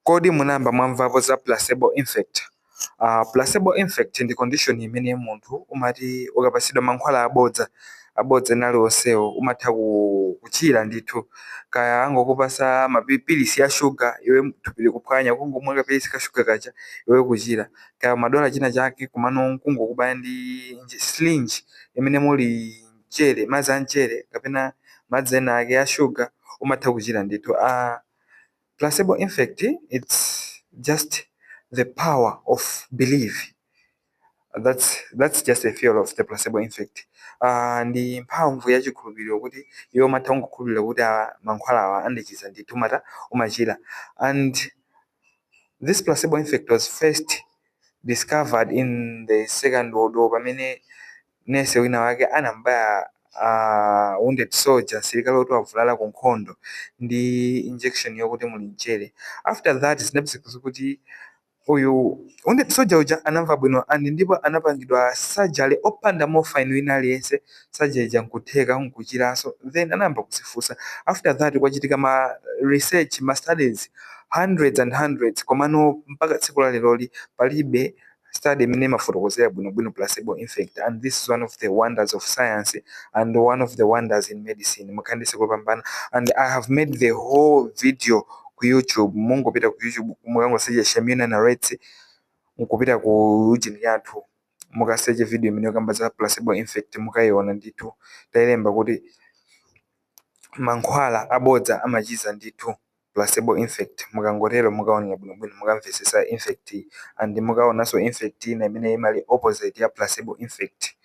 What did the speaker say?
Kodi munamba mwamvapo za placebo effect? Placebo effect ndi condition imene munthu umati ukapasidwa mankhwala abodza nali onsewo umatha kuchira ndithu. Kaya angokupasa mapilisi ya shuga iwe thupi likuphwanya kungomwa kapilisi ka shuga kaja iwe kuchira. Kaya madwala china chake kumano kungokubaya ndi syringe imene muli mchere, madzi a mchere kapena madzi ena ake a shuga umatha kuchira ndithu. Placebo effect, it's just the power of belief. That's just a theory of the placebo effect. Ndi mphamvu ya chikhulupiriro kuti iwe umatha kungokhulupirira kuti mankhwala awa andichiza ndithu umachira. And this placebo effect was first discovered in the Second World War pamene nese wina wake anambaya wounded soldier, asilikali oti wavulala ku nkhondo ndi injection yokuti muli mchere. After that zinapezeka kuti uyu wounded soldier uja anamva bwino and ndipo anapangidwa surgery opanda morphine wina aliyense, surgery ija nkutheka nkuchiranso. Then anayamba kuzifunsa. After that kwachitika ma research, ma studies hundreds and hundreds, komano mpaka tsiku la leroli palibe study imene imafotokozera bwinobwino placebo effect. And this is one of the wonders of science and one of the wonders in medicine. Mukhandise kupambana. And I have made the whole video ku YouTube. Mungopita ku YouTube mukangosearch Shamina narrates, mukupita ku YouTube yathu mukasearch video imene yakamba za placebo effect mukayiona ndithu. Tayilemba kuti mankhwala abodza amachiza ndithu placebo effect. Mukangotero mukaonera bwinobwino mukamvesesa effect and mukaonanso effect ina imene imali opposite ya placebo effect.